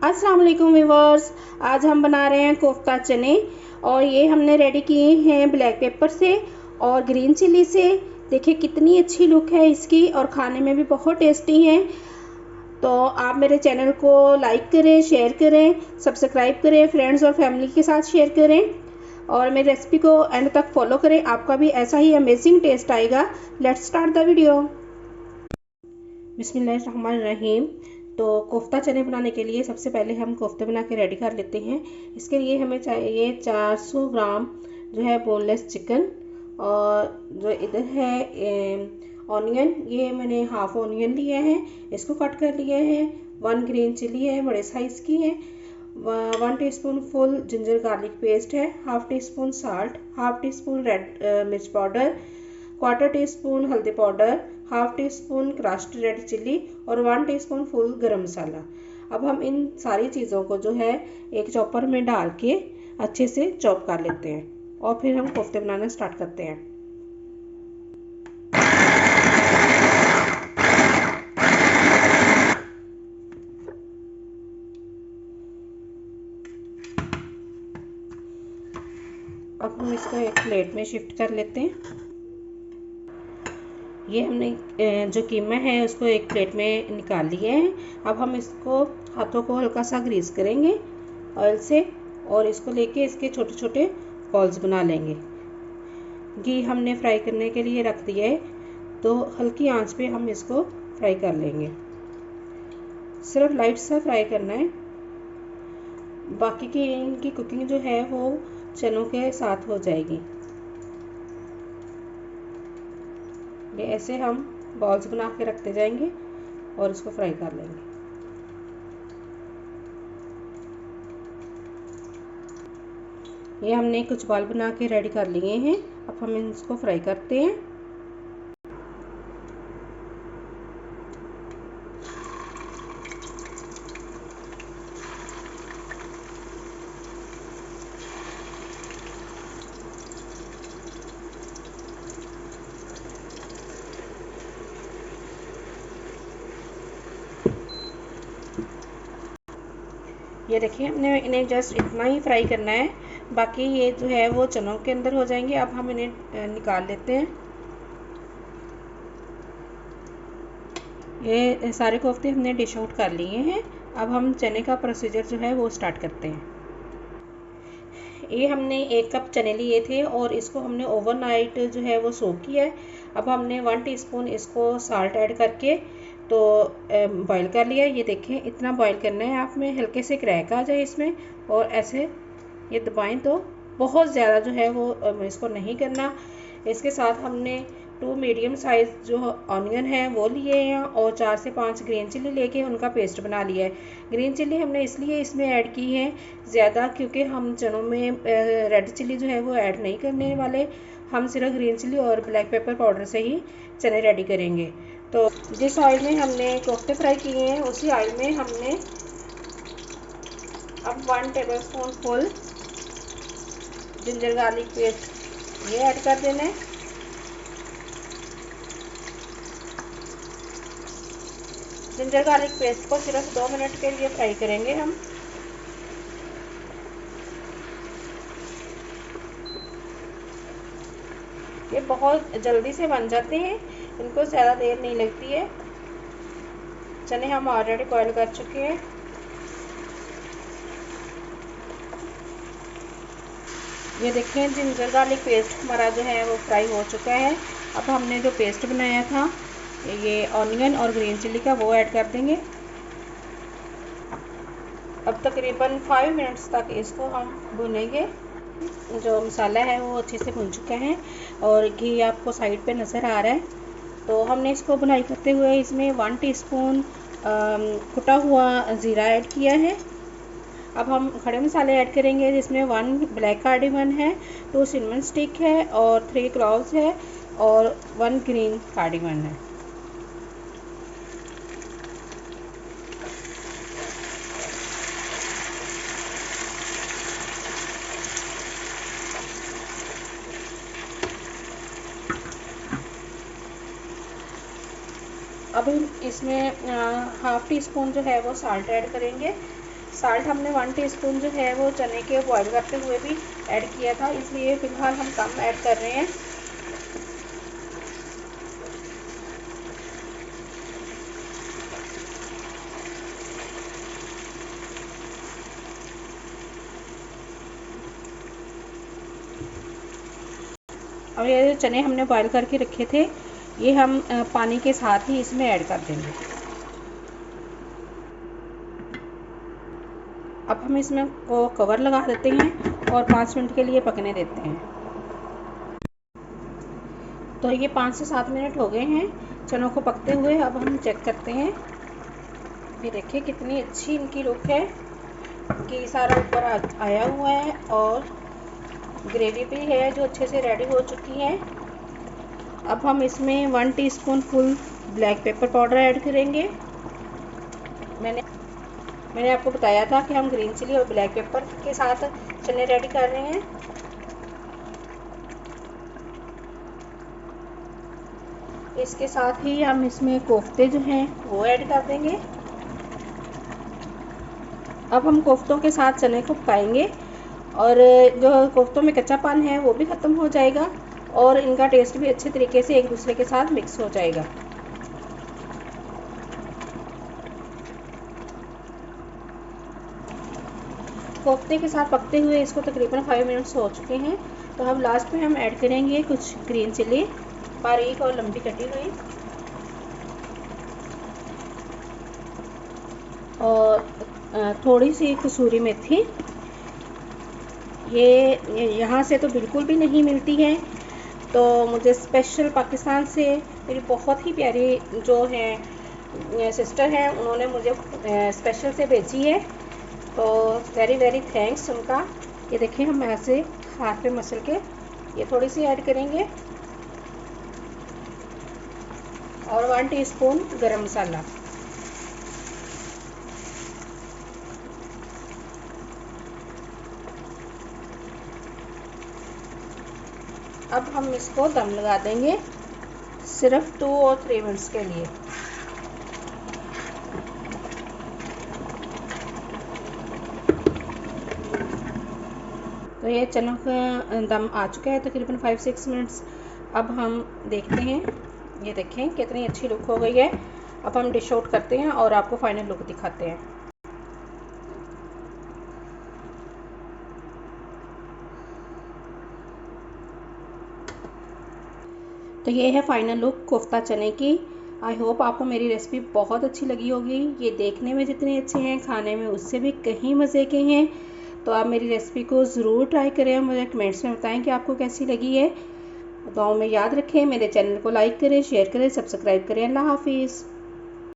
अस्सलाम वालेकुम व्यूवर्स। आज हम बना रहे हैं कोफ्ता चने और ये हमने रेडी किए हैं ब्लैक पेपर से और ग्रीन चिली से। देखिए कितनी अच्छी लुक है इसकी और खाने में भी बहुत टेस्टी हैं। तो आप मेरे चैनल को लाइक करें, शेयर करें, सब्सक्राइब करें, फ्रेंड्स और फैमिली के साथ शेयर करें और मेरी रेसिपी को एंड तक फॉलो करें। आपका भी ऐसा ही अमेजिंग टेस्ट आएगा। Let's start the video. बिस्मिल्लाहिर्रहमानिर्रहीम। तो कोफ्ता चने बनाने के लिए सबसे पहले हम कोफ्ते बना के रेडी कर लेते हैं। इसके लिए हमें चाहिए 400 ग्राम जो है बोनलेस चिकन, और जो इधर है ऑनियन, ये मैंने हाफ ऑनियन लिया है, इसको कट कर लिया है। 1 ग्रीन चिली है, बड़े साइज़ की है। 1 teaspoon full ginger garlic paste है। Half teaspoon salt, half teaspoon red मिर्च पाउडर, 1/4 टीस्पून हल्दी powder, half teaspoon crushed red chilli और 1 टीस्पून फुल गरम मसाला। अब हम इन सारी चीज़ों को जो है एक चॉपर में डाल के अच्छे से चॉप कर लेते हैं और फिर हम कोफ्ते बनाना स्टार्ट करते हैं। अब हम इसको एक प्लेट में शिफ्ट कर लेते हैं। ये हमने जो कीमा है उसको एक प्लेट में निकाल लिया है। अब हम इसको हाथों को हल्का सा ग्रीस करेंगे ऑयल से और इसको लेके इसके छोटे छोटे बॉल्स बना लेंगे। घी हमने फ्राई करने के लिए रख दिया है, तो हल्की आंच पे हम इसको फ्राई कर लेंगे। सिर्फ लाइट सा फ्राई करना है, बाकी की इनकी कुकिंग जो है वो चनों के साथ हो जाएगी। ये ऐसे हम बॉल्स बना के रखते जाएंगे और इसको फ्राई कर लेंगे। ये हमने कुछ बॉल बना के रेडी कर लिए हैं। अब हम इसको फ्राई करते हैं। ये देखिए हमने इन्हें जस्ट इतना ही फ्राई करना है, बाकी ये जो है वो चनों के अंदर हो जाएंगे। अब हम इन्हें निकाल लेते हैं। ये सारे कोफ्ते हमने डिश आउट कर लिए हैं। अब हम चने का प्रोसीजर जो है वो स्टार्ट करते हैं। ये हमने 1 कप चने लिए थे और इसको हमने ओवरनाइट जो है वो सोक किया है। अब हमने 1 टीस्पून इसको साल्ट ऐड करके तो बॉईल कर लिया। ये देखें इतना बॉईल करना है, आप में हल्के से क्रैक आ जाए इसमें और ऐसे ये दबाएं, तो बहुत ज़्यादा जो है वो इसको नहीं करना। इसके साथ हमने 2 मीडियम साइज़ जो ऑनियन है वो लिए हैं और 4 से 5 ग्रीन चिली लेके उनका पेस्ट बना लिया है। ग्रीन चिली हमने इसलिए इसमें ऐड की है ज़्यादा, क्योंकि हम चनों में रेड चिली जो है वो ऐड नहीं करने वाले। हम सिर्फ ग्रीन चिली और ब्लैक पेपर पाउडर से ही चने रेडी करेंगे। तो जिस ऑयल में हमने कोफ्ते फ्राई किए हैं उसी ऑयल में हमने अब 1 tablespoon full ginger garlic paste ये ऐड कर देना है। जिंजर गार्लिक पेस्ट को सिर्फ 2 मिनट के लिए फ्राई करेंगे हम। ये बहुत जल्दी से बन जाते हैं, इनको ज़्यादा देर नहीं लगती है। चने हम ऑलरेडी बॉईल कर चुके हैं। ये देखें जिंजर गार्लिक पेस्ट हमारा जो है वो फ्राई हो चुका है। अब हमने जो पेस्ट बनाया था ये ऑनियन और ग्रीन चिली का वो ऐड कर देंगे। अब तकरीबन 5 मिनट्स तक इसको हम भुनेंगे। जो मसाला है वो अच्छे से भुन चुका है और घी आपको साइड पे नज़र आ रहा है। तो हमने इसको भुनाई करते हुए इसमें 1 टीस्पून कुटा हुआ ज़ीरा ऐड किया है। अब हम खड़े मसाले ऐड करेंगे, जिसमें 1 ब्लैक कार्डेमन है, 2 सिनेमन स्टिक है और 3 क्लॉव्स है और 1 ग्रीन कार्डेमन है। अब इसमें हाफ टी स्पून जो है वो साल्ट ऐड करेंगे साल्ट हमने 1 टीस्पून जो है वो चने के बॉईल करते हुए भी ऐड किया था, इसलिए फ़िलहाल हम कम ऐड कर रहे हैं। और ये जो चने हमने बॉईल करके रखे थे, ये हम पानी के साथ ही इसमें ऐड कर देंगे। अब हम इसमें को कवर लगा देते हैं और 5 मिनट के लिए पकने देते हैं। तो ये 5 से 7 मिनट हो गए हैं चनों को पकते हुए। अब हम चेक करते हैं। ये देखिए कितनी अच्छी इनकी लुक है कि सारा ऊपर आया हुआ है और ग्रेवी भी है जो अच्छे से रेडी हो चुकी है। अब हम इसमें 1 teaspoon full black pepper powder add करेंगे। मैंने आपको बताया था कि हम ग्रीन चिली और ब्लैक पेपर के साथ चने रेडी कर रहे हैं। इसके साथ ही हम इसमें कोफ्ते जो हैं वो ऐड कर देंगे। अब हम कोफ्तों के साथ चने को पकाएंगे और जो कोफ्तों में कच्चापन है वो भी ख़त्म हो जाएगा और इनका टेस्ट भी अच्छे तरीके से एक दूसरे के साथ मिक्स हो जाएगा। कोफ्ते के साथ पकते हुए इसको तकरीबन 5 मिनट्स हो चुके हैं। तो अब लास्ट में हम ऐड करेंगे कुछ ग्रीन चिली बारीक और लंबी कटी हुई और थोड़ी सी कसूरी मेथी। ये यहाँ से तो बिल्कुल भी नहीं मिलती है, तो मुझे स्पेशल पाकिस्तान से मेरी बहुत ही प्यारी जो है सिस्टर हैं, उन्होंने मुझे स्पेशल से भेजी है, तो वेरी वेरी थैंक्स उनका। ये देखिए हम ऐसे हाथ पे मसल के ये थोड़ी सी ऐड करेंगे और 1 टीस्पून गरम मसाला। अब हम इसको दम लगा देंगे सिर्फ 2 और 3 मिनट्स के लिए। तो ये चनों का दम आ चुका है तकरीबन 5-6 मिनट्स। अब हम देखते हैं। ये देखें कितनी अच्छी लुक हो गई है। अब हम डिश आउट करते हैं और आपको फाइनल लुक दिखाते हैं। तो ये है फाइनल लुक कोफ्ता चने की। आई होप आपको मेरी रेसिपी बहुत अच्छी लगी होगी। ये देखने में जितने अच्छे हैं खाने में उससे भी कहीं मज़े के हैं। तो आप मेरी रेसिपी को ज़रूर ट्राई करें, मुझे कमेंट्स में बताएं कि आपको कैसी लगी है। दुआओं में याद रखें, मेरे चैनल को लाइक करें, शेयर करें, सब्सक्राइब करें। अल्लाह हाफिज़।